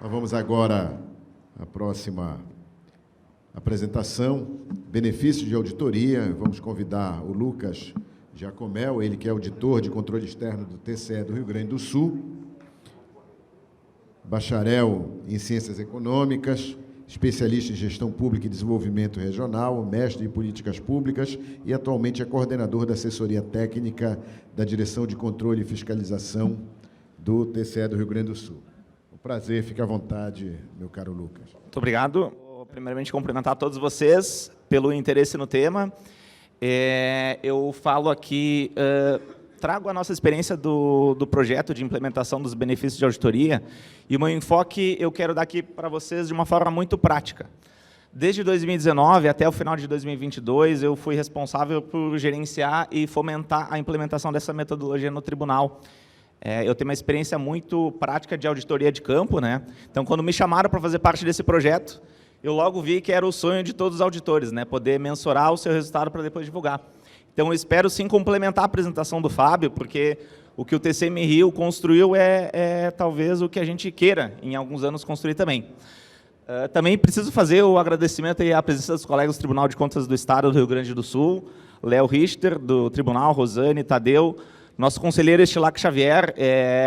Nós vamos agora à próxima apresentação, benefício de auditoria. Vamos convidar o Lucas Jacomel, ele que é auditor de controle externo do TCE do Rio Grande do Sul, bacharel em Ciências Econômicas, especialista em Gestão Pública e Desenvolvimento Regional, mestre em Políticas Públicas e atualmente é coordenador da assessoria técnica da Direção de Controle e Fiscalização do TCE do Rio Grande do Sul. Um prazer, fique à vontade, meu caro Lucas. Muito obrigado. Vou primeiramente cumprimentar todos vocês pelo interesse no tema. Eu falo aqui, trago a nossa experiência do projeto de implementação dos benefícios de auditoria e o meu enfoque eu quero dar aqui para vocês de uma forma muito prática. Desde 2019 até o final de 2022, eu fui responsável por gerenciar e fomentar a implementação dessa metodologia no tribunal. Eu tenho uma experiência muito prática de auditoria de campo, né? Então, quando me chamaram para fazer parte desse projeto, eu logo vi que era o sonho de todos os auditores, né? Poder mensurar o seu resultado para depois divulgar. Então, eu espero sim complementar a apresentação do Fábio, porque o que o TCM Rio construiu é talvez o que a gente queira, em alguns anos, construir também. Também preciso fazer o agradecimento à presença dos colegas do Tribunal de Contas do Estado do Rio Grande do Sul, Léo Richter, do Tribunal, Rosane, Tadeu, nosso conselheiro Estilac Xavier.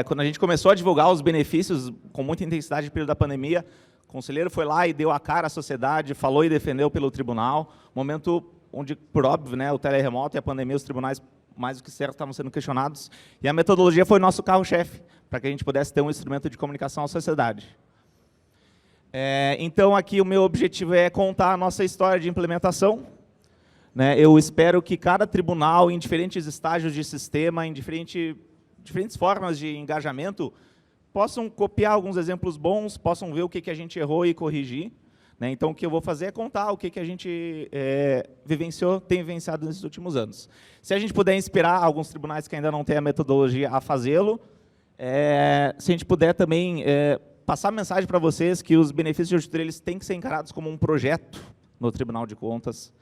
Quando a gente começou a divulgar os benefícios com muita intensidade no período da pandemia, o conselheiro foi lá e deu a cara à sociedade, falou e defendeu pelo tribunal, momento onde, por óbvio, né, o teleremoto e a pandemia, os tribunais, mais do que certo, estavam sendo questionados, e a metodologia foi nosso carro-chefe, para que a gente pudesse ter um instrumento de comunicação à sociedade. Então, aqui o meu objetivo é contar a nossa história de implementação. Eu espero que cada tribunal, em diferentes estágios de sistema, em diferentes formas de engajamento, possam copiar alguns exemplos bons, possam ver o que a gente errou e corrigir. Então, o que eu vou fazer é contar o que a gente tem vivenciado nesses últimos anos. Se a gente puder inspirar alguns tribunais que ainda não têm a metodologia a fazê-lo, se a gente puder também passar a mensagem para vocês que os benefícios de auditoria eles têm que ser encarados como um projeto no Tribunal de Contas,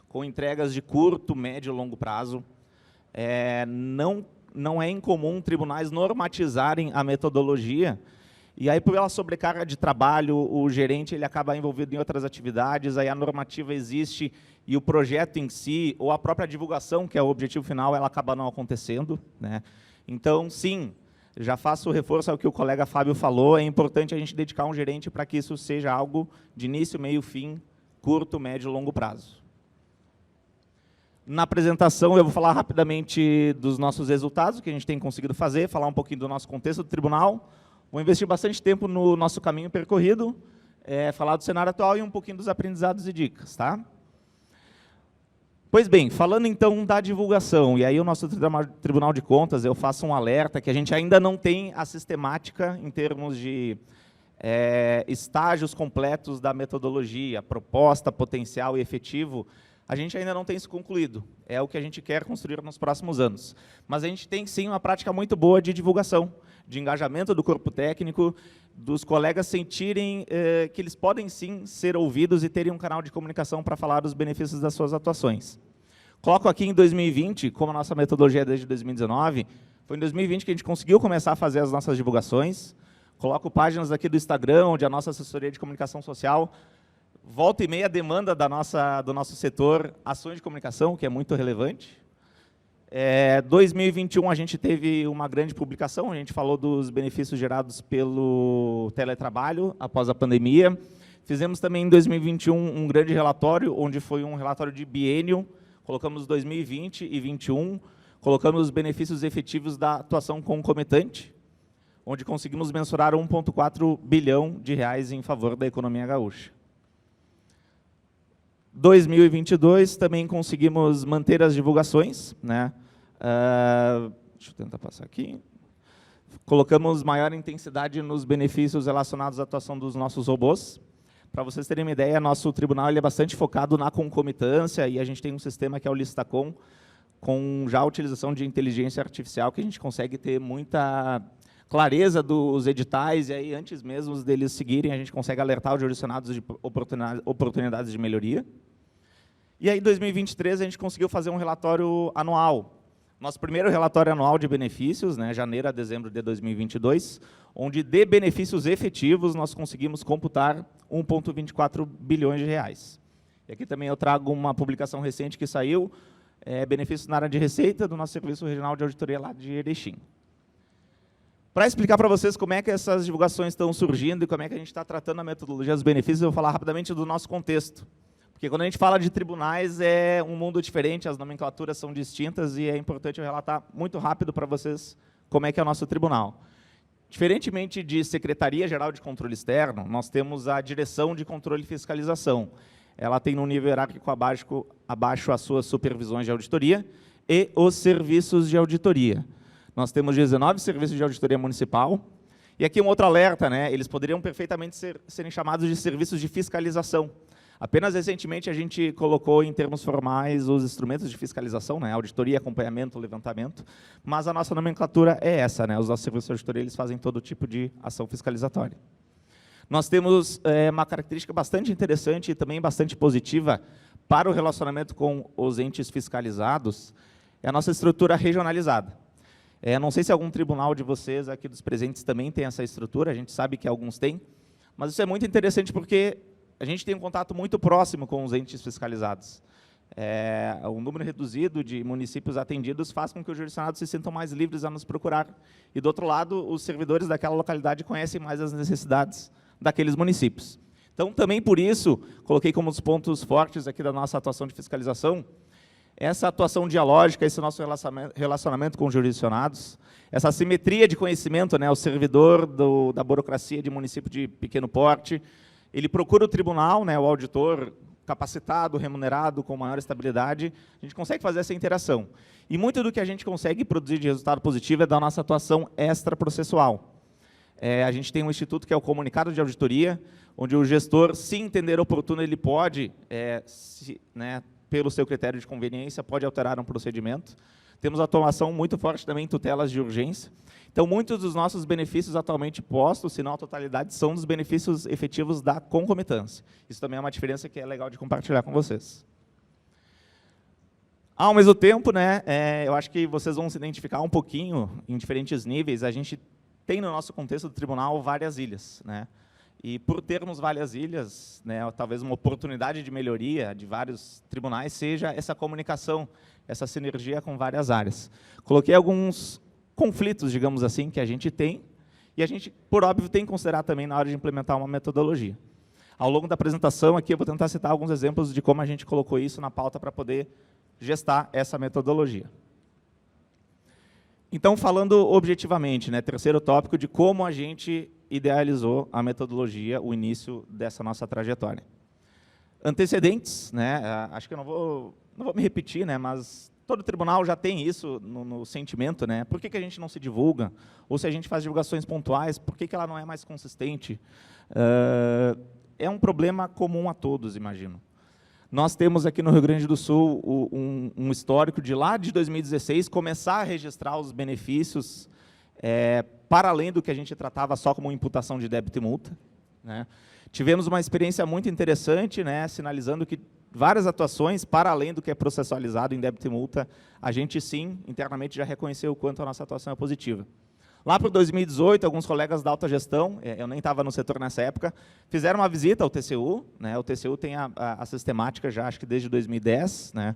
com entregas de curto, médio e longo prazo. Não é incomum tribunais normatizarem a metodologia, e aí, pela sobrecarga de trabalho, o gerente ele acaba envolvido em outras atividades, aí a normativa existe e o projeto em si, ou a própria divulgação, que é o objetivo final, ela acaba não acontecendo. Então, sim, já faço o reforço ao que o colega Fábio falou, é importante a gente dedicar um gerente para que isso seja algo de início, meio, fim, curto, médio e longo prazo. Na apresentação, eu vou falar rapidamente dos nossos resultados, o que a gente tem conseguido fazer, falar um pouquinho do nosso contexto do tribunal. Vou investir bastante tempo no nosso caminho percorrido, falar do cenário atual e um pouquinho dos aprendizados e dicas. Pois bem, falando então da divulgação, e aí o nosso Tribunal de Contas, eu faço um alerta que a gente ainda não tem a sistemática em termos de estágios completos da metodologia, proposta, potencial e efetivo. A gente ainda não tem isso concluído, é o que a gente quer construir nos próximos anos. Mas a gente tem, sim, uma prática muito boa de divulgação, de engajamento do corpo técnico, dos colegas sentirem que eles podem, sim, ser ouvidos e terem um canal de comunicação para falar dos benefícios das suas atuações. Coloco aqui em 2020, como a nossa metodologia é desde 2019, foi em 2020 que a gente conseguiu começar a fazer as nossas divulgações. Coloco páginas aqui do Instagram, onde a nossa assessoria de comunicação social volta e meia demanda do nosso setor ações de comunicação, que é muito relevante. 2021 a gente teve uma grande publicação, a gente falou dos benefícios gerados pelo teletrabalho após a pandemia. Fizemos também em 2021 um grande relatório, onde foi um relatório de biênio, colocamos 2020 e 2021, colocamos os benefícios efetivos da atuação concomitante, onde conseguimos mensurar 1,4 bilhão de reais em favor da economia gaúcha. 2022 também conseguimos manter as divulgações, deixa eu tentar passar aqui. Colocamos maior intensidade nos benefícios relacionados à atuação dos nossos robôs. Para vocês terem uma ideia, nosso tribunal ele é bastante focado na concomitância e a gente tem um sistema que é o Listacom, com já a utilização de inteligência artificial, que a gente consegue ter muita clareza dos editais, e aí, antes mesmo deles seguirem, a gente consegue alertar os jurisdicionados de oportunidades de melhoria. E aí, em 2023, a gente conseguiu fazer um relatório anual. Nosso primeiro relatório anual de benefícios, né, janeiro a dezembro de 2022, onde de benefícios efetivos nós conseguimos computar 1,24 bilhões de reais. E aqui também eu trago uma publicação recente que saiu, benefícios na área de receita do nosso Serviço Regional de Auditoria lá de Erechim. Para explicar para vocês como é que essas divulgações estão surgindo e como é que a gente está tratando a metodologia dos benefícios, eu vou falar rapidamente do nosso contexto. Porque quando a gente fala de tribunais, é um mundo diferente, as nomenclaturas são distintas e é importante eu relatar muito rápido para vocês como é que é o nosso tribunal. Diferentemente de Secretaria-Geral de Controle Externo, nós temos a Direção de Controle e Fiscalização. Ela tem no nível hierárquico abaixo as suas supervisões de auditoria e os serviços de auditoria. Nós temos 19 serviços de auditoria municipal. E aqui um outro alerta, né? Eles poderiam perfeitamente serem chamados de serviços de fiscalização. Apenas recentemente a gente colocou em termos formais os instrumentos de fiscalização, né? Auditoria, acompanhamento, levantamento, mas a nossa nomenclatura é essa, né? Os nossos serviços de auditoria eles fazem todo tipo de ação fiscalizatória. Nós temos uma característica bastante interessante e também bastante positiva para o relacionamento com os entes fiscalizados, é a nossa estrutura regionalizada. Não sei se algum tribunal de vocês aqui dos presentes também tem essa estrutura, a gente sabe que alguns têm, mas isso é muito interessante porque a gente tem um contato muito próximo com os entes fiscalizados. O número reduzido de municípios atendidos faz com que os jurisdicionados se sintam mais livres a nos procurar. E, do outro lado, os servidores daquela localidade conhecem mais as necessidades daqueles municípios. Então, também por isso, coloquei como os pontos fortes aqui da nossa atuação de fiscalização, essa atuação dialógica, esse nosso relacionamento com os jurisdicionados, essa simetria de conhecimento, né, o servidor da burocracia de município de pequeno porte, ele procura o tribunal, né, o auditor capacitado, remunerado, com maior estabilidade, a gente consegue fazer essa interação. E muito do que a gente consegue produzir de resultado positivo é da nossa atuação extraprocessual. A gente tem um instituto que é o Comunicado de Auditoria, onde o gestor, se entender oportuno, ele pode, pelo seu critério de conveniência, pode alterar um procedimento. Temos atuação muito forte também em tutelas de urgência. Então, muitos dos nossos benefícios atualmente postos, se não a totalidade, são dos benefícios efetivos da concomitância. Isso também é uma diferença que é legal de compartilhar com vocês. Ao mesmo tempo, né, eu acho que vocês vão se identificar um pouquinho em diferentes níveis. A gente tem no nosso contexto do tribunal várias ilhas, né? E por termos várias ilhas, né, talvez uma oportunidade de melhoria de vários tribunais seja essa comunicação, essa sinergia com várias áreas. Coloquei alguns conflitos, digamos assim, que a gente tem, e a gente, por óbvio, tem que considerar também na hora de implementar uma metodologia. Ao longo da apresentação aqui, eu vou tentar citar alguns exemplos de como a gente colocou isso na pauta para poder gestar essa metodologia. Então, falando objetivamente, né, terceiro tópico de como a gente idealizou a metodologia, o início dessa nossa trajetória. Antecedentes, né, acho que eu não vou me repetir, né, mas todo tribunal já tem isso no sentimento, né? Por que a gente não se divulga? Ou se a gente faz divulgações pontuais, por que ela não é mais consistente? É um problema comum a todos, imagino. Nós temos aqui no Rio Grande do Sul um histórico de lá de 2016 começar a registrar os benefícios para além do que a gente tratava só como imputação de débito e multa, né? Tivemos uma experiência muito interessante, né, sinalizando que várias atuações, para além do que é processualizado em débito e multa, a gente, sim, internamente já reconheceu o quanto a nossa atuação é positiva. Lá para 2018, alguns colegas da alta gestão, eu nem estava no setor nessa época, fizeram uma visita ao TCU, né, o TCU tem a sistemática já, acho que desde 2010, né,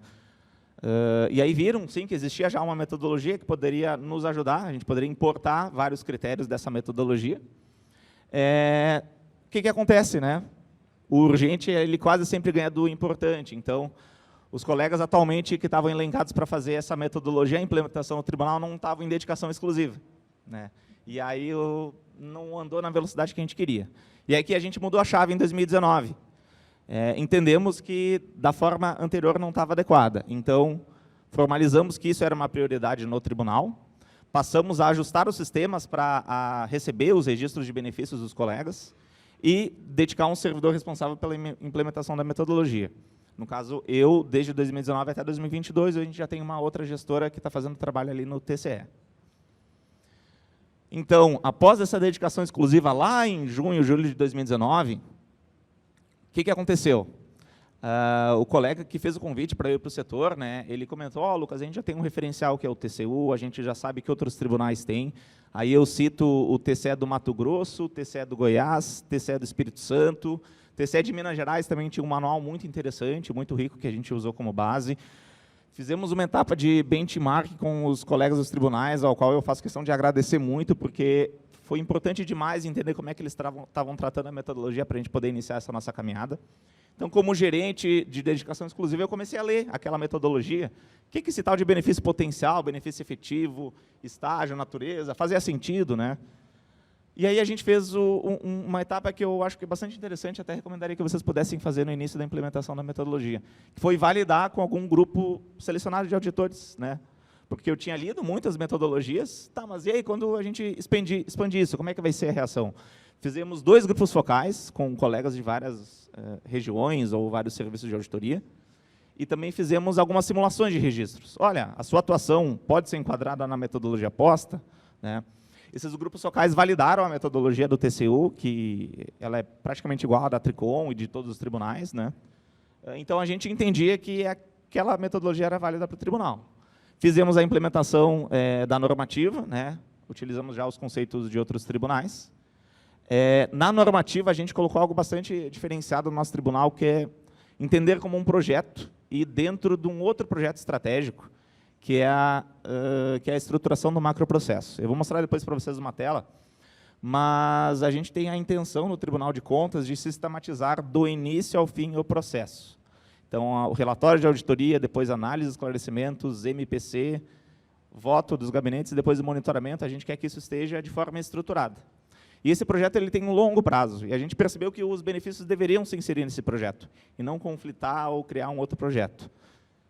e aí viram, sim, que existia já uma metodologia que poderia nos ajudar, a gente poderia importar vários critérios dessa metodologia. O que acontece, né? O urgente, ele quase sempre ganha do importante. Então, os colegas atualmente que estavam elencados para fazer essa metodologia, a implementação no tribunal, não estavam em dedicação exclusiva, né? E aí não andou na velocidade que a gente queria. E aí que a gente mudou a chave em 2019. Entendemos que da forma anterior não estava adequada. Então, formalizamos que isso era uma prioridade no tribunal, passamos a ajustar os sistemas para receber os registros de benefícios dos colegas, e dedicar um servidor responsável pela implementação da metodologia. No caso, eu, desde 2019 até 2022, a gente já tem uma outra gestora que está fazendo trabalho ali no TCE. Então, após essa dedicação exclusiva lá em junho, julho de 2019, o que aconteceu? O colega que fez o convite para eu ir para o setor, né, ele comentou, Lucas, a gente já tem um referencial que é o TCU, a gente já sabe que outros tribunais têm. Aí eu cito o TCE do Mato Grosso, o TCE do Goiás, TCE do Espírito Santo, TCE de Minas Gerais também tinha um manual muito interessante, muito rico, que a gente usou como base. Fizemos uma etapa de benchmark com os colegas dos tribunais, ao qual eu faço questão de agradecer muito, porque foi importante demais entender como é que eles estavam tratando a metodologia para a gente poder iniciar essa nossa caminhada. Então, como gerente de dedicação exclusiva, eu comecei a ler aquela metodologia. O que esse tal de benefício potencial, benefício efetivo, estágio, natureza, fazia sentido, né? E aí a gente fez uma etapa que eu acho que é bastante interessante, até recomendaria que vocês pudessem fazer no início da implementação da metodologia, que foi validar com algum grupo selecionado de auditores, né? Porque eu tinha lido muitas metodologias, tá, mas e aí quando a gente expande isso, como é que vai ser a reação? Fizemos 2 grupos focais com colegas de várias regiões ou vários serviços de auditoria, e também fizemos algumas simulações de registros. Olha, a sua atuação pode ser enquadrada na metodologia posta, né? Esses grupos focais validaram a metodologia do TCU, que ela é praticamente igual à da Tricom e de todos os tribunais, né? Então, a gente entendia que aquela metodologia era válida para o tribunal. Fizemos a implementação da normativa, né? Utilizamos já os conceitos de outros tribunais. Na normativa, a gente colocou algo bastante diferenciado no nosso tribunal, que é entender como um projeto e dentro de um outro projeto estratégico, que é a estruturação do macroprocesso. Eu vou mostrar depois para vocês uma tela, mas a gente tem a intenção no Tribunal de Contas de sistematizar do início ao fim o processo. Então, o relatório de auditoria, depois análise, esclarecimentos, MPC, voto dos gabinetes e depois o monitoramento, a gente quer que isso esteja de forma estruturada. E esse projeto ele tem um longo prazo, e a gente percebeu que os benefícios deveriam se inserir nesse projeto, e não conflitar ou criar um outro projeto.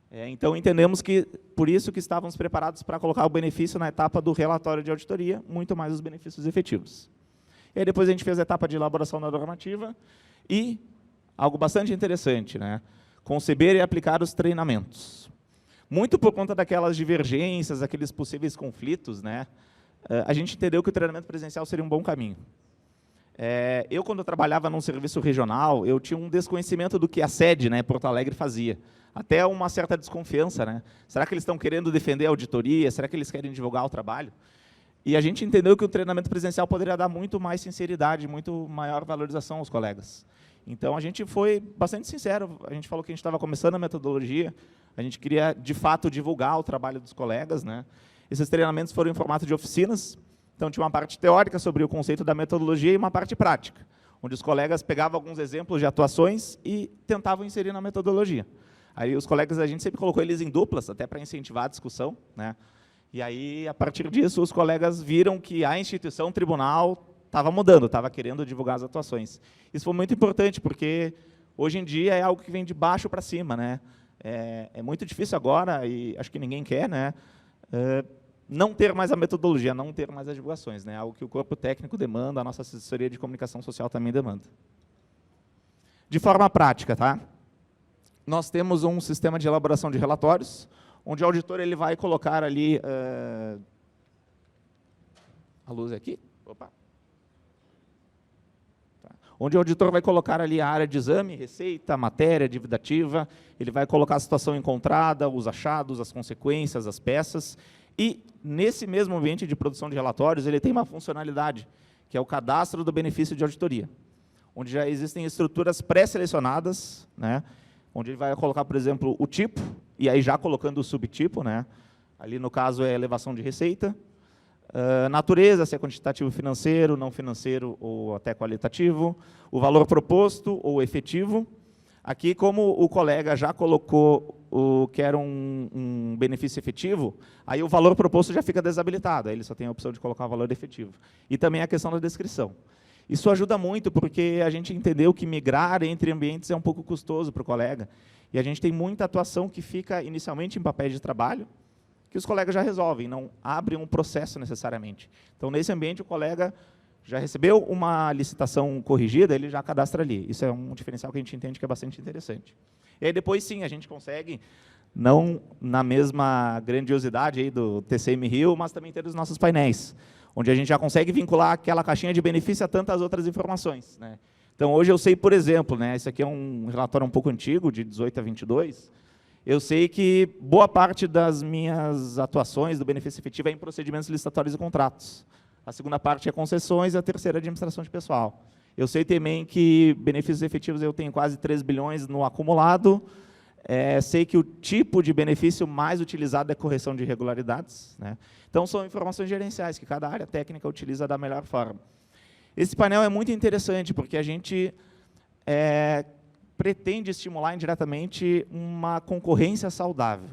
Então, entendemos que, por isso que estávamos preparados para colocar o benefício na etapa do relatório de auditoria, muito mais os benefícios efetivos. E aí, depois a gente fez a etapa de elaboração da normativa, e algo bastante interessante, né? Conceber e aplicar os treinamentos. Muito por conta daquelas divergências, aqueles possíveis conflitos, né? A gente entendeu que o treinamento presencial seria um bom caminho. Eu, quando eu trabalhava num serviço regional, eu tinha um desconhecimento do que a sede, né, Porto Alegre, fazia. Até uma certa desconfiança, né? Será que eles estão querendo defender a auditoria? Será que eles querem divulgar o trabalho? E a gente entendeu que o treinamento presencial poderia dar muito mais sinceridade, muito maior valorização aos colegas. Então, a gente foi bastante sincero. A gente falou que a gente estava começando a metodologia, a gente queria, de fato, divulgar o trabalho dos colegas, né? Esses treinamentos foram em formato de oficinas, então tinha uma parte teórica sobre o conceito da metodologia e uma parte prática, onde os colegas pegavam alguns exemplos de atuações e tentavam inserir na metodologia. Aí os colegas, a gente sempre colocou eles em duplas, até para incentivar a discussão, né? E aí, a partir disso, os colegas viram que a instituição, o tribunal, estava mudando, estava querendo divulgar as atuações. Isso foi muito importante, porque hoje em dia é algo que vem de baixo para cima, né? É muito difícil agora, e acho que ninguém quer, né? Não ter mais a metodologia, não ter mais as divulgações, né? Algo que o corpo técnico demanda, a nossa assessoria de comunicação social também demanda. De forma prática, tá? Nós temos um sistema de elaboração de relatórios, onde o auditor ele vai colocar ali... a luz é aqui? Opa. Tá. Onde o auditor vai colocar ali a área de exame, receita, matéria, dívida ativa, ele vai colocar a situação encontrada, os achados, as consequências, as peças, e, nesse mesmo ambiente de produção de relatórios, ele tem uma funcionalidade, que é o cadastro do benefício de auditoria, onde já existem estruturas pré-selecionadas, né, onde ele vai colocar, por exemplo, o tipo, e aí já colocando o subtipo, né, ali no caso é elevação de receita, natureza, se é quantitativo financeiro, não financeiro ou até qualitativo, o valor proposto ou efetivo. Aqui, como o colega já colocou o que era um benefício efetivo, aí o valor proposto já fica desabilitado, aí ele só tem a opção de colocar o valor efetivo. E também a questão da descrição. Isso ajuda muito, porque a gente entendeu que migrar entre ambientes é um pouco custoso para o colega, e a gente tem muita atuação que fica inicialmente em papéis de trabalho, que os colegas já resolvem, não abrem um processo necessariamente. Então, nesse ambiente, o colega já recebeu uma licitação corrigida, ele já cadastra ali. Isso é um diferencial que a gente entende que é bastante interessante. E aí, depois, sim, a gente consegue, não na mesma grandiosidade aí do TCM Rio, mas também ter os nossos painéis, onde a gente já consegue vincular aquela caixinha de benefício a tantas outras informações, né? Então, hoje eu sei, por exemplo, né, esse aqui é um relatório um pouco antigo, de 18 a 22, eu sei que boa parte das minhas atuações do benefício efetivo é em procedimentos licitatórios e contratos. A segunda parte é concessões e a terceira é administração de pessoal. Eu sei também que benefícios efetivos eu tenho quase 3 bilhões no acumulado. Sei que o tipo de benefício mais utilizado é correção de irregularidades, né? Então, são informações gerenciais que cada área técnica utiliza da melhor forma. Esse painel é muito interessante, porque a gente pretende estimular indiretamente uma concorrência saudável.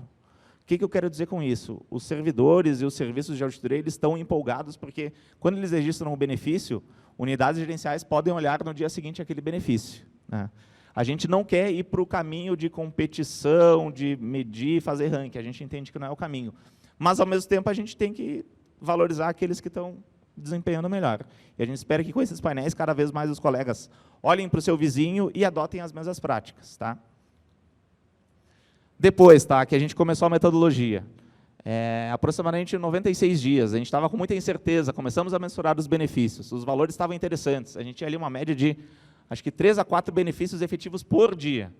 O que eu quero dizer com isso? Os servidores e os serviços de auditoria eles estão empolgados, porque, quando eles registram o benefício, unidades gerenciais podem olhar no dia seguinte aquele benefício, né? A gente não quer ir para o caminho de competição, de medir, fazer ranking. A gente entende que não é o caminho. Mas, ao mesmo tempo, a gente tem que valorizar aqueles que estão desempenhando melhor. E a gente espera que, com esses painéis, cada vez mais os colegas olhem para o seu vizinho e adotem as mesmas práticas. Tá? Depois, que a gente começou a metodologia. Aproximadamente 96 dias. A gente estava com muita incerteza, começamos a mensurar os benefícios. Os valores estavam interessantes. A gente tinha ali uma média de, acho que, 3 a 4 benefícios efetivos por dia.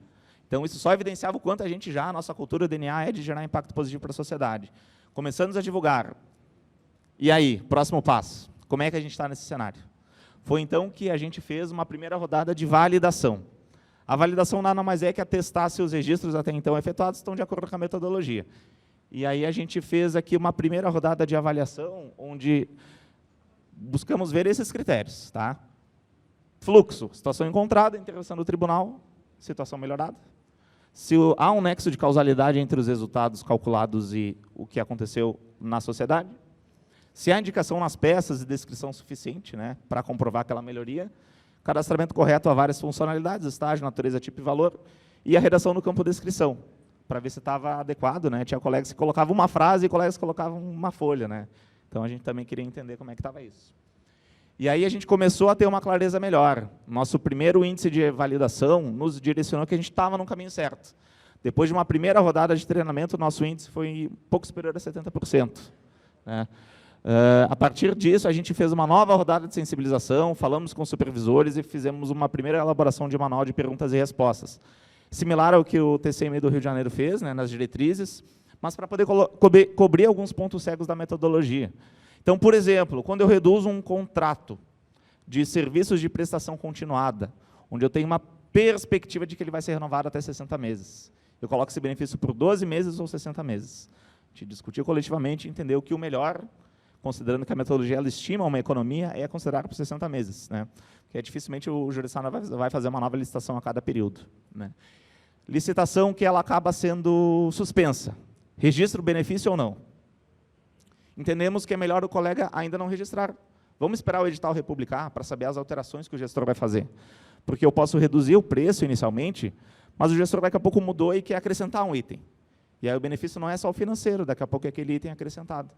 Então, isso só evidenciava o quanto a gente já, a nossa cultura, o DNA, é de gerar impacto positivo para a sociedade. Começamos a divulgar. E aí, próximo passo? Como é que a gente está nesse cenário? Foi então que a gente fez uma primeira rodada de validação. A validação nada mais é que atestar se os registros até então efetuados estão de acordo com a metodologia. E aí a gente fez aqui uma primeira rodada de avaliação, onde buscamos ver esses critérios. Tá? Fluxo, situação encontrada, intervenção do tribunal, situação melhorada. Se há um nexo de causalidade entre os resultados calculados e o que aconteceu na sociedade. Se há indicação nas peças e descrição suficiente, né, para comprovar aquela melhoria. Cadastramento correto a várias funcionalidades, estágio, natureza, tipo e valor. E a redação no campo descrição, para ver se estava adequado. Né? Tinha colegas que colocavam uma frase e colegas que colocavam uma folha. Né? Então, a gente também queria entender como é que estava isso. E aí a gente começou a ter uma clareza melhor. Nosso primeiro índice de validação nos direcionou que a gente estava no caminho certo. Depois de uma primeira rodada de treinamento, nosso índice foi um pouco superior a 70%. Né? A partir disso, a gente fez uma nova rodada de sensibilização, falamos com supervisores e fizemos uma primeira elaboração de manual de perguntas e respostas. Similar ao que o TCM do Rio de Janeiro fez, né, nas diretrizes, mas para poder cobrir alguns pontos cegos da metodologia. Então, por exemplo, quando eu reduzo um contrato de serviços de prestação continuada, onde eu tenho uma perspectiva de que ele vai ser renovado até 60 meses, eu coloco esse benefício por 12 meses ou 60 meses. A gente discutiu coletivamente e entendeu que o melhor, considerando que a metodologia ela estima uma economia, é considerar por 60 meses. Né? Porque dificilmente o jurisdicional vai fazer uma nova licitação a cada período. Né? Licitação que ela acaba sendo suspensa. Registra o benefício ou não? Entendemos que é melhor o colega ainda não registrar. Vamos esperar o edital republicar para saber as alterações que o gestor vai fazer. Porque eu posso reduzir o preço inicialmente, mas o gestor daqui a pouco mudou e quer acrescentar um item. E aí o benefício não é só o financeiro, daqui a pouco é aquele item acrescentado.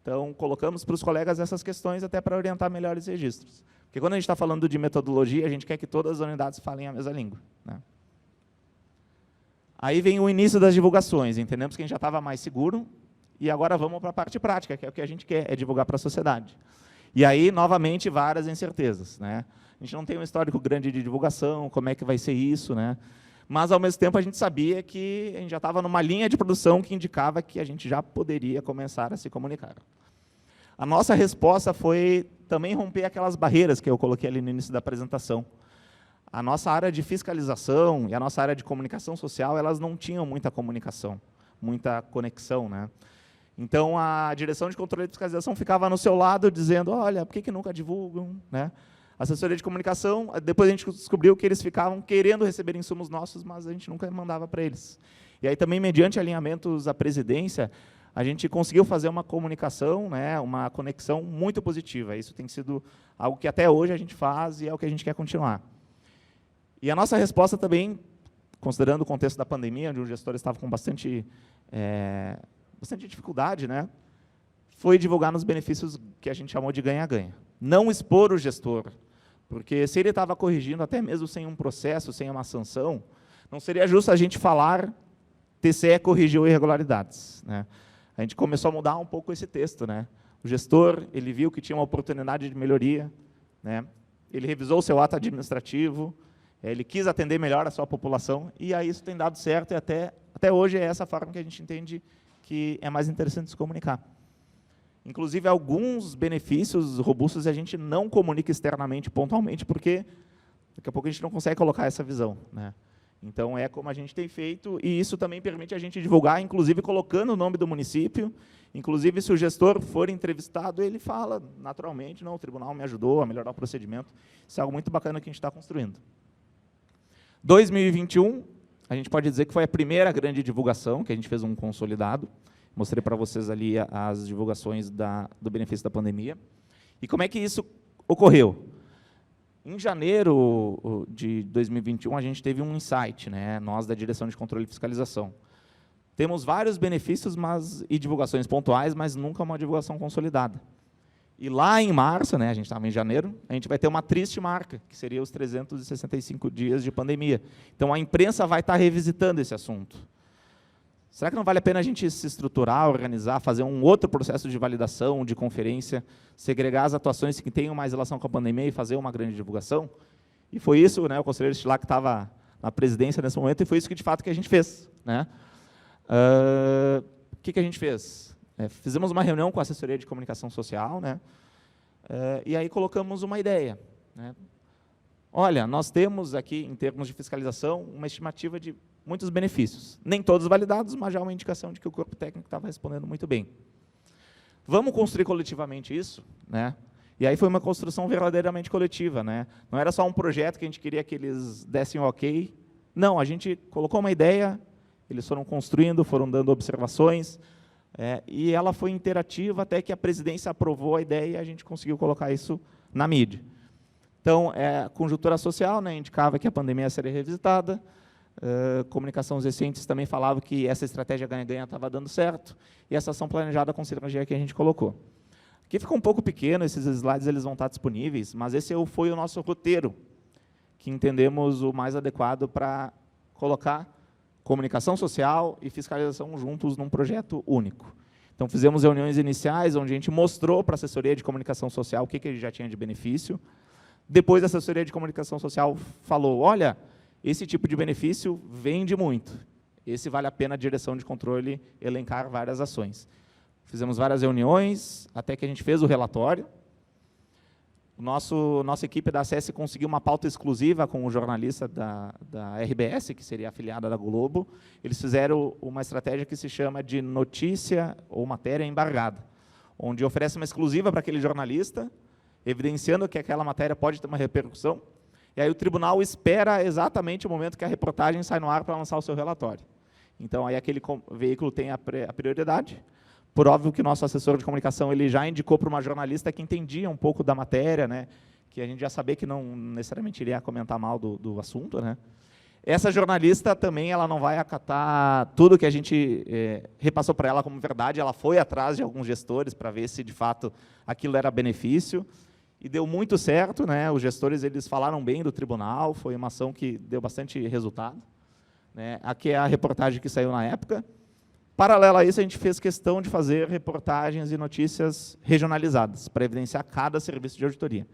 Então, colocamos para os colegas essas questões até para orientar melhores registros. Porque quando a gente está falando de metodologia, a gente quer que todas as unidades falem a mesma língua. Né? Aí vem o início das divulgações. Entendemos que a gente já estava mais seguro, e agora vamos para a parte prática, que é o que a gente quer, é divulgar para a sociedade. E aí, novamente, várias incertezas. Né? A gente não tem um histórico grande de divulgação, como é que vai ser isso, né? Mas, ao mesmo tempo, a gente sabia que a gente já estava numa linha de produção que indicava que a gente já poderia começar a se comunicar. A nossa resposta foi também romper aquelas barreiras que eu coloquei ali no início da apresentação. A nossa área de fiscalização e a nossa área de comunicação social, elas não tinham muita comunicação, muita conexão. Né? Então, a direção de controle e fiscalização ficava no seu lado, dizendo, olha, por que nunca divulgam? Né? A assessoria de comunicação, depois a gente descobriu que eles ficavam querendo receber insumos nossos, mas a gente nunca mandava para eles. E aí também, mediante alinhamentos à presidência, a gente conseguiu fazer uma comunicação, né, uma conexão muito positiva. Isso tem sido algo que até hoje a gente faz e é o que a gente quer continuar. E a nossa resposta também, considerando o contexto da pandemia, onde o gestor estava com bastante dificuldade, né, foi divulgar nos benefícios que a gente chamou de ganha-ganha. Não expor o gestor, porque se ele estava corrigindo, até mesmo sem um processo, sem uma sanção, não seria justo a gente falar TCE corrigiu irregularidades. Né? A gente começou a mudar um pouco esse texto. Né? O gestor ele viu que tinha uma oportunidade de melhoria, né? ele revisou o seu ato administrativo, ele quis atender melhor a sua população, e aí isso tem dado certo, e até hoje é essa forma que a gente entende que é mais interessante se comunicar. Inclusive, alguns benefícios robustos a gente não comunica externamente, pontualmente, porque daqui a pouco a gente não consegue colocar essa visão, né? Então, é como a gente tem feito, e isso também permite a gente divulgar, inclusive colocando o nome do município. Inclusive, se o gestor for entrevistado, ele fala naturalmente, não, o tribunal me ajudou a melhorar o procedimento. Isso é algo muito bacana que a gente está construindo. 2021, a gente pode dizer que foi a primeira grande divulgação, que a gente fez um consolidado. Mostrei para vocês ali as divulgações do benefício da pandemia. E como é que isso ocorreu? Em janeiro de 2021, a gente teve um insight, né, nós da Direção de Controle e Fiscalização. Temos vários benefícios e divulgações pontuais, mas nunca uma divulgação consolidada. E lá em março, né, a gente estava em janeiro, a gente vai ter uma triste marca, que seria os 365 dias de pandemia. Então, a imprensa vai estar revisitando esse assunto. Será que não vale a pena a gente se estruturar, organizar, fazer um outro processo de validação, de conferência, segregar as atuações que tenham mais relação com a pandemia e fazer uma grande divulgação? E foi isso, né, o conselheiro Stilac estava na presidência nesse momento, e foi isso que, de fato, que a gente fez, né? O que a gente fez? Fizemos uma reunião com a assessoria de comunicação social, né? E aí colocamos uma ideia, né? Olha, nós temos aqui, em termos de fiscalização, uma estimativa de muitos benefícios. Nem todos validados, mas já uma indicação de que o corpo técnico estava respondendo muito bem. Vamos construir coletivamente isso, né? E aí foi uma construção verdadeiramente coletiva, né? Não era só um projeto que a gente queria que eles dessem ok. Não, a gente colocou uma ideia, eles foram construindo, foram dando observações, e ela foi interativa até que a presidência aprovou a ideia e a gente conseguiu colocar isso na mídia. Então, a conjuntura social, né, indicava que a pandemia seria revisitada, comunicações recentes também falava que essa estratégia ganha-ganha estava dando certo, e essa ação planejada com sinergia que a gente colocou. Aqui ficou um pouco pequeno, esses slides eles vão estar disponíveis, mas esse foi o nosso roteiro, que entendemos o mais adequado para colocar comunicação social e fiscalização juntos num projeto único. Então, fizemos reuniões iniciais, onde a gente mostrou para a assessoria de comunicação social o que ele já tinha de benefício. Depois, a assessoria de comunicação social falou, olha, esse tipo de benefício vende muito. Esse vale a pena a direção de controle elencar várias ações. Fizemos várias reuniões, até que a gente fez o relatório. Nossa equipe da ACS conseguiu uma pauta exclusiva com o jornalista da RBS, que seria afiliada da Globo. Eles fizeram uma estratégia que se chama de notícia ou matéria embargada, onde oferece uma exclusiva para aquele jornalista, evidenciando que aquela matéria pode ter uma repercussão, e aí o tribunal espera exatamente o momento que a reportagem sai no ar para lançar o seu relatório. Então, aí aquele veículo tem a prioridade. Por óbvio que o nosso assessor de comunicação ele já indicou para uma jornalista que entendia um pouco da matéria, né, que a gente já sabia que não necessariamente iria comentar mal do assunto, né. Essa jornalista também ela não vai acatar tudo que a gente repassou para ela como verdade, ela foi atrás de alguns gestores para ver se, de fato, aquilo era benefício, e deu muito certo, né, os gestores eles falaram bem do tribunal, foi uma ação que deu bastante resultado, né. Aqui é a reportagem que saiu na época. Paralelo a isso, a gente fez questão de fazer reportagens e notícias regionalizadas, para evidenciar cada serviço de auditoria.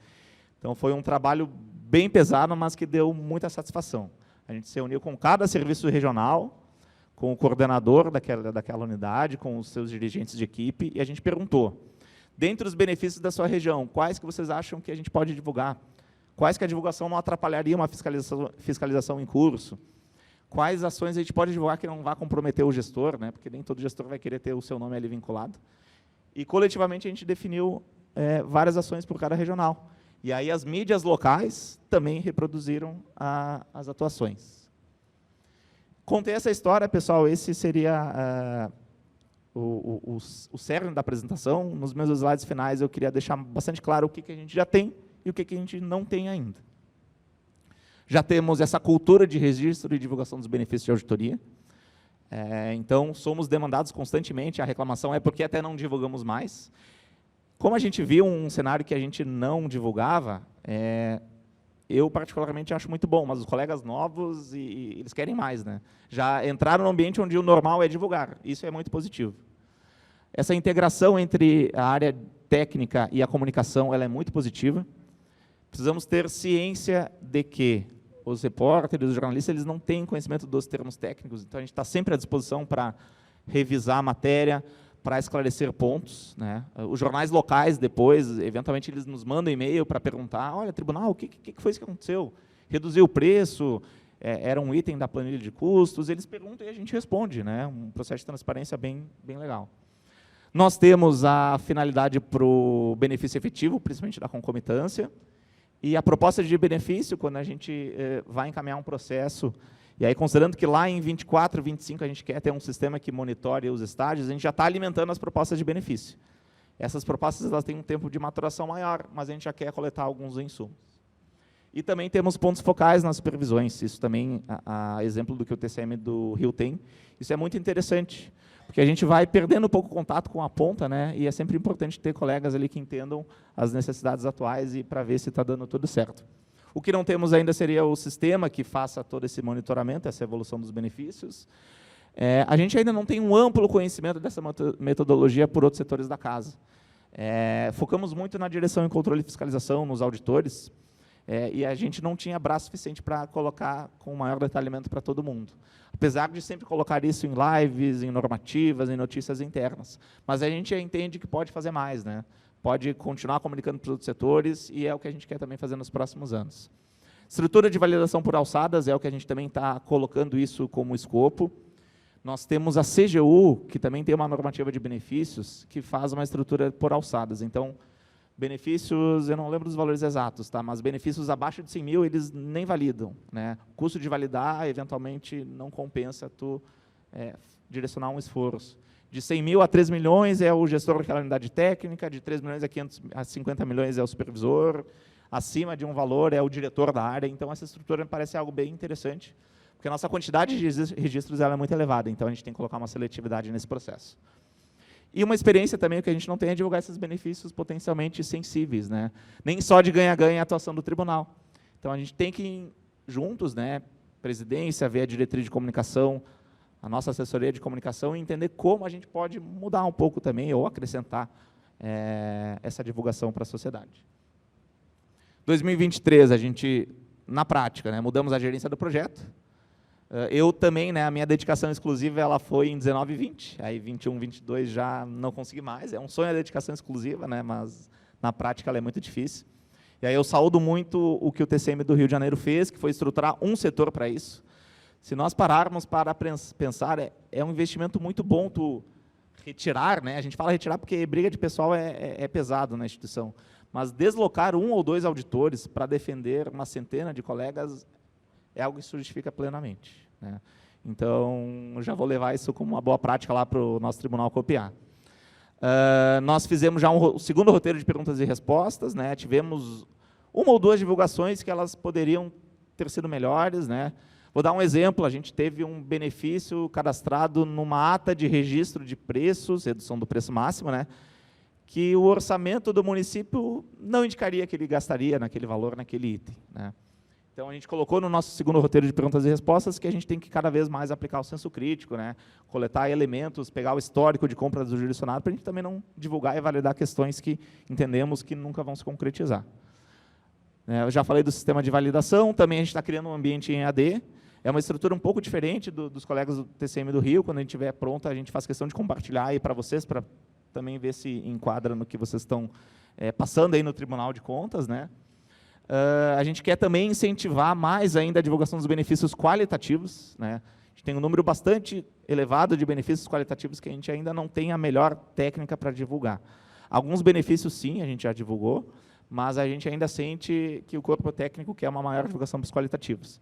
Então, foi um trabalho bem pesado, mas que deu muita satisfação. A gente se reuniu com cada serviço regional, com o coordenador daquela unidade, com os seus dirigentes de equipe, e a gente perguntou, dentre os benefícios da sua região, quais que vocês acham que a gente pode divulgar? Quais que a divulgação não atrapalharia uma fiscalização em curso? Quais ações a gente pode divulgar que não vá comprometer o gestor, né? Porque nem todo gestor vai querer ter o seu nome ali vinculado. E, coletivamente, a gente definiu várias ações por cada regional. E aí as mídias locais também reproduziram as atuações. Contei essa história, pessoal, esse seria o cerne da apresentação. Nos meus slides finais, eu queria deixar bastante claro o que a gente já tem e o que a gente não tem ainda. Já temos essa cultura de registro e divulgação dos benefícios de auditoria. Então, somos demandados constantemente, a reclamação é porque até não divulgamos mais. Como a gente viu um cenário que a gente não divulgava, eu particularmente acho muito bom, mas os colegas novos, eles querem mais, né? Já entraram no ambiente onde o normal é divulgar, isso é muito positivo. Essa integração entre a área técnica e a comunicação ela é muito positiva. Precisamos ter ciência de que os repórteres, os jornalistas, eles não têm conhecimento dos termos técnicos, então a gente está sempre à disposição para revisar a matéria, para esclarecer pontos, né? Os jornais locais, depois, eventualmente, eles nos mandam e-mail para perguntar, olha, tribunal, o que foi isso que aconteceu? Reduziu o preço, era um item da planilha de custos, eles perguntam e a gente responde, né? Um processo de transparência bem legal. Nós temos a finalidade para o benefício efetivo, principalmente da concomitância, e a proposta de benefício, quando a gente vai encaminhar um processo, e aí, considerando que lá em 24, 25, a gente quer ter um sistema que monitore os estágios, a gente já está alimentando as propostas de benefício. Essas propostas elas têm um tempo de maturação maior, mas a gente já quer coletar alguns insumos. E também temos pontos focais nas supervisões, isso também, a exemplo do que o TCM do Rio tem, isso é muito interessante, porque a gente vai perdendo um pouco o contato com a ponta, né, e é sempre importante ter colegas ali que entendam as necessidades atuais e para ver se está dando tudo certo. O que não temos ainda seria o sistema que faça todo esse monitoramento, essa evolução dos benefícios. A gente ainda não tem um amplo conhecimento dessa metodologia por outros setores da casa. Focamos muito na direção em controle e fiscalização, nos auditores, e a gente não tinha braço suficiente para colocar com maior detalhamento para todo mundo. Apesar de sempre colocar isso em lives, em normativas, em notícias internas. Mas a gente entende que pode fazer mais, né? Pode continuar comunicando para os outros setores, e é o que a gente quer também fazer nos próximos anos. Estrutura de validação por alçadas é o que a gente também está colocando isso como escopo. Nós temos a CGU, que também tem uma normativa de benefícios, que faz uma estrutura por alçadas. Então, benefícios, eu não lembro dos valores exatos, tá? Mas benefícios abaixo de 100 mil, eles nem validam, né? O custo de validar, eventualmente, não compensa tu direcionar um esforço. De 100 mil a 3 milhões é o gestor daquela unidade técnica, de 3 milhões a 50 milhões é o supervisor, acima de um valor é o diretor da área. Então, essa estrutura me parece algo bem interessante, porque a nossa quantidade de registros ela é muito elevada, então a gente tem que colocar uma seletividade nesse processo. E uma experiência também que a gente não tem é divulgar esses benefícios potencialmente sensíveis, né? Nem só de ganha-ganha a atuação do tribunal. Então, a gente tem que, juntos, né, presidência, ver a diretoria de comunicação, a nossa assessoria de comunicação, e entender como a gente pode mudar um pouco também, ou acrescentar essa divulgação para a sociedade. 2023, a gente, na prática, né, mudamos a gerência do projeto. Eu também, né, a minha dedicação exclusiva ela foi em 19 e 20, aí 21, 22 já não consegui mais, é um sonho a dedicação exclusiva, né, mas na prática ela é muito difícil. E aí eu saúdo muito o que o TCM do Rio de Janeiro fez, que foi estruturar um setor para isso. Se nós pararmos para pensar, é um investimento muito bom tu retirar, né? A gente fala retirar porque briga de pessoal é pesado na instituição, mas deslocar 1 ou 2 auditores para defender uma centena de colegas é algo que se justifica plenamente, né? Então, já vou levar isso como uma boa prática lá para o nosso tribunal copiar. Nós fizemos já o segundo roteiro de perguntas e respostas, né? Tivemos 1 ou 2 divulgações que elas poderiam ter sido melhores, né? Vou dar um exemplo, a gente teve um benefício cadastrado numa ata de registro de preços, redução do preço máximo, né, que o orçamento do município não indicaria que ele gastaria naquele valor, naquele item, né. Então, a gente colocou no nosso segundo roteiro de perguntas e respostas que a gente tem que cada vez mais aplicar o senso crítico, né, coletar elementos, pegar o histórico de compras do jurisdicionado, para a gente também não divulgar e validar questões que entendemos que nunca vão se concretizar. Eu já falei do sistema de validação, também a gente está criando um ambiente em EAD. É uma estrutura um pouco diferente dos colegas do TCM do Rio. Quando a gente estiver pronto, a gente faz questão de compartilhar aí para vocês, para também ver se enquadra no que vocês estão passando aí no Tribunal de Contas, né? A gente quer também incentivar mais ainda a divulgação dos benefícios qualitativos, né? A gente tem um número bastante elevado de benefícios qualitativos que a gente ainda não tem a melhor técnica para divulgar. Alguns benefícios, sim, a gente já divulgou, mas a gente ainda sente que o corpo técnico quer uma maior divulgação dos qualitativos.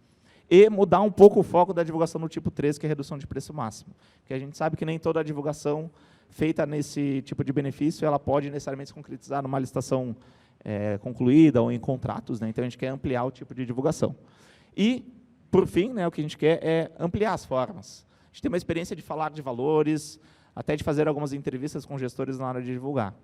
E mudar um pouco o foco da divulgação no tipo 3, que é a redução de preço máximo. Porque a gente sabe que nem toda a divulgação feita nesse tipo de benefício ela pode necessariamente se concretizar numa licitação concluída ou em contratos, né? Então, a gente quer ampliar o tipo de divulgação. E, por fim, né, o que a gente quer é ampliar as formas. A gente tem uma experiência de falar de valores, até de fazer algumas entrevistas com gestores na hora de divulgar.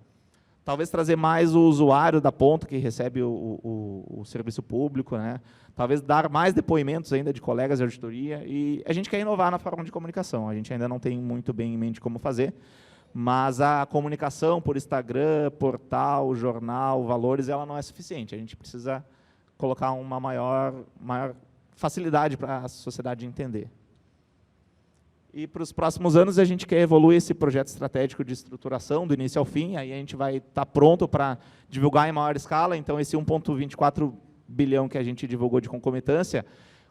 Talvez trazer mais o usuário da ponta que recebe o serviço público, né? Talvez dar mais depoimentos ainda de colegas de auditoria, e a gente quer inovar na forma de comunicação. A gente ainda não tem muito bem em mente como fazer, mas a comunicação por Instagram, portal, jornal, valores, ela não é suficiente. A gente precisa colocar uma maior facilidade para a sociedade entender. E para os próximos anos a gente quer evoluir esse projeto estratégico de estruturação do início ao fim, aí a gente vai estar pronto para divulgar em maior escala, então esse 1,24 bilhão que a gente divulgou de concomitância,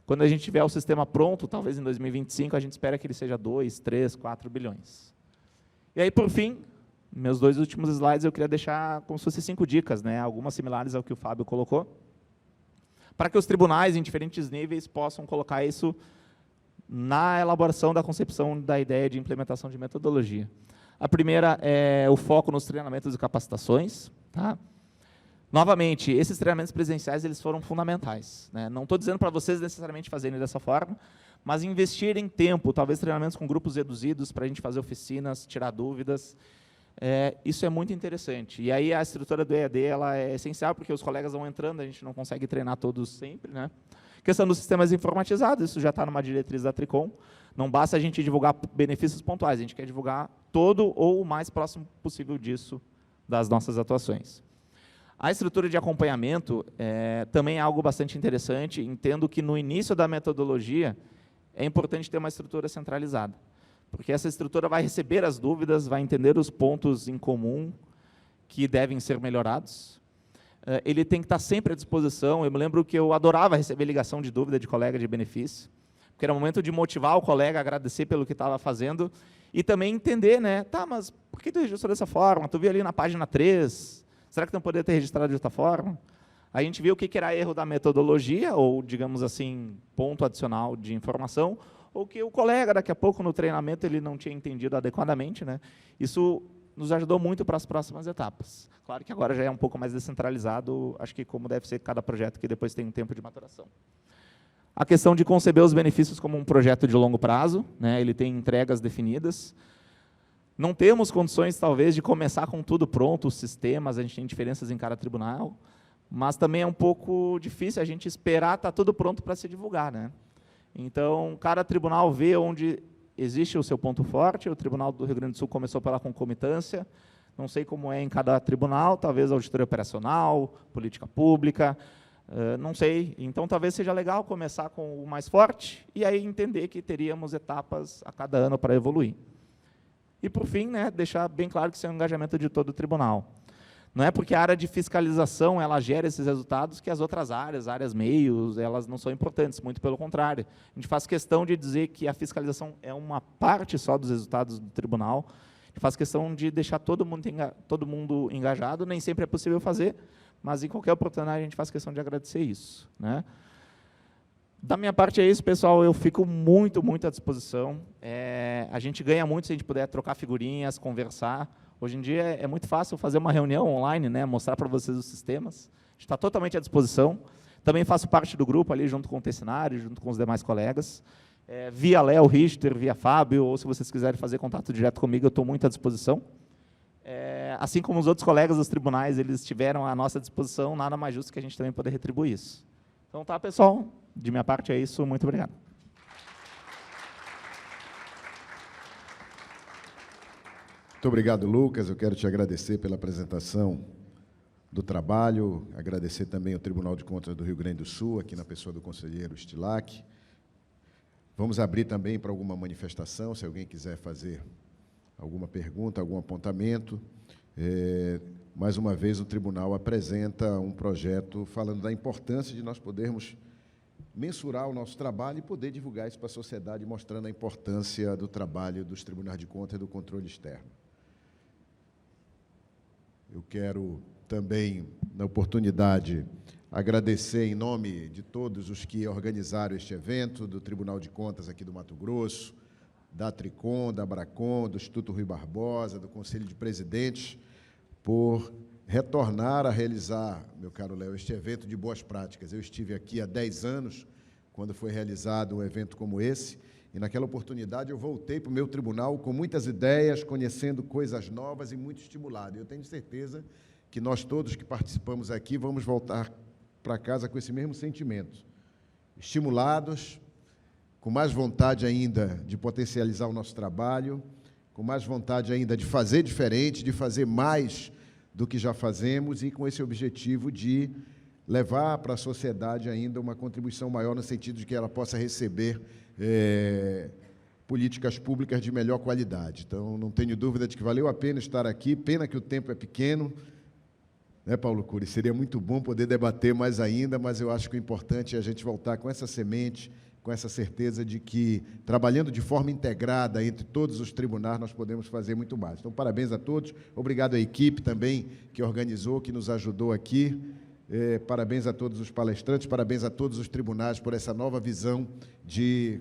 quando a gente tiver o sistema pronto, talvez em 2025, a gente espera que ele seja 2, 3, 4 bilhões. E aí, por fim, meus 2 últimos slides eu queria deixar como se fossem 5 dicas, né, algumas similares ao que o Fábio colocou, para que os tribunais, em diferentes níveis, possam colocar isso na elaboração da concepção da ideia de implementação de metodologia. A primeira é o foco nos treinamentos e capacitações. Tá? Novamente, esses treinamentos presenciais eles foram fundamentais. Né? Não estou dizendo para vocês necessariamente fazerem dessa forma, mas investirem tempo, talvez treinamentos com grupos reduzidos, para a gente fazer oficinas, tirar dúvidas. Isso é muito interessante. E aí a estrutura do EAD ela é essencial, porque os colegas vão entrando, a gente não consegue treinar todos sempre. Né? Questão dos sistemas informatizados, isso já está numa diretriz da Tricom. Não basta a gente divulgar benefícios pontuais, a gente quer divulgar todo ou o mais próximo possível disso das nossas atuações. A estrutura de acompanhamento também é algo bastante interessante. Entendo que, no início da metodologia, é importante ter uma estrutura centralizada, porque essa estrutura vai receber as dúvidas, vai entender os pontos em comum que devem ser melhorados. Ele tem que estar sempre à disposição. Eu me lembro que eu adorava receber ligação de dúvida de colega de benefício, porque era o momento de motivar o colega, agradecer pelo que estava fazendo, e também entender, né, tá, mas por que tu registrou dessa forma? Tu viu ali na página 3, será que não poderia ter registrado de outra forma? A gente viu o que era erro da metodologia, ou, digamos assim, ponto adicional de informação, ou que o colega, daqui a pouco, no treinamento, ele não tinha entendido adequadamente. Né? Isso nos ajudou muito para as próximas etapas. Claro que agora já é um pouco mais descentralizado, acho que como deve ser cada projeto que depois tem um tempo de maturação. A questão de conceber os benefícios como um projeto de longo prazo, né? Ele tem entregas definidas. Não temos condições, talvez, de começar com tudo pronto, os sistemas, a gente tem diferenças em cada tribunal, mas também é um pouco difícil a gente esperar estar tudo pronto para se divulgar. Né? Então, cada tribunal vê onde existe o seu ponto forte. O Tribunal do Rio Grande do Sul começou pela concomitância, não sei como é em cada tribunal, talvez auditoria operacional, política pública, não sei. Então, talvez seja legal começar com o mais forte e aí entender que teríamos etapas a cada ano para evoluir. E, por fim, né, deixar bem claro que isso é um engajamento de todo o tribunal. Não é porque a área de fiscalização ela gera esses resultados que as outras áreas meios, elas não são importantes, muito pelo contrário. A gente faz questão de dizer que a fiscalização é uma parte só dos resultados do tribunal, a gente faz questão de deixar todo mundo engajado, nem sempre é possível fazer, mas em qualquer oportunidade a gente faz questão de agradecer isso. Né? Da minha parte é isso, pessoal, eu fico muito, muito à disposição. A gente ganha muito se a gente puder trocar figurinhas, conversar. Hoje em dia é muito fácil fazer uma reunião online, né, mostrar para vocês os sistemas. A gente está totalmente à disposição. Também faço parte do grupo ali, junto com o Tessinari, junto com os demais colegas. Via Léo Richter, via Fábio, ou se vocês quiserem fazer contato direto comigo, eu estou muito à disposição. Assim como os outros colegas dos tribunais, eles estiveram à nossa disposição, nada mais justo que a gente também poder retribuir isso. Então, tá, pessoal? De minha parte é isso. Muito obrigado. Muito obrigado, Lucas. Eu quero te agradecer pela apresentação do trabalho, agradecer também ao Tribunal de Contas do Rio Grande do Sul, aqui na pessoa do conselheiro Stilac. Vamos abrir também para alguma manifestação, se alguém quiser fazer alguma pergunta, algum apontamento. Mais uma vez, o tribunal apresenta um projeto falando da importância de nós podermos mensurar o nosso trabalho e poder divulgar isso para a sociedade, mostrando a importância do trabalho dos tribunais de contas e do controle externo. Eu quero também, na oportunidade, agradecer em nome de todos os que organizaram este evento, do Tribunal de Contas aqui do Mato Grosso, da Tricom, da Abracom, do Instituto Rui Barbosa, do Conselho de Presidentes, por retornar a realizar, meu caro Léo, este evento de boas práticas. Eu estive aqui há 10 anos, quando foi realizado um evento como esse, e naquela oportunidade eu voltei para o meu tribunal com muitas ideias, conhecendo coisas novas e muito estimulado. Eu tenho certeza que nós todos que participamos aqui vamos voltar para casa com esse mesmo sentimento, estimulados, com mais vontade ainda de potencializar o nosso trabalho, com com mais vontade ainda de fazer diferente, de fazer mais do que já fazemos e com esse objetivo de levar para a sociedade ainda uma contribuição maior no sentido de que ela possa receber políticas públicas de melhor qualidade. Então, não tenho dúvida de que valeu a pena estar aqui, pena que o tempo é pequeno, né, Paulo Cury? Seria muito bom poder debater mais ainda, mas eu acho que o importante é a gente voltar com essa semente, com essa certeza de que, trabalhando de forma integrada entre todos os tribunais, nós podemos fazer muito mais. Então, parabéns a todos, obrigado à equipe também que organizou, que nos ajudou aqui, parabéns a todos os palestrantes, parabéns a todos os tribunais por essa nova visão de,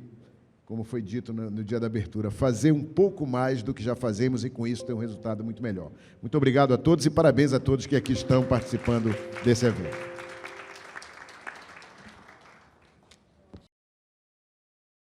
como foi dito no dia da abertura, fazer um pouco mais do que já fazemos e, com isso, ter um resultado muito melhor. Muito obrigado a todos e parabéns a todos que aqui estão participando desse evento.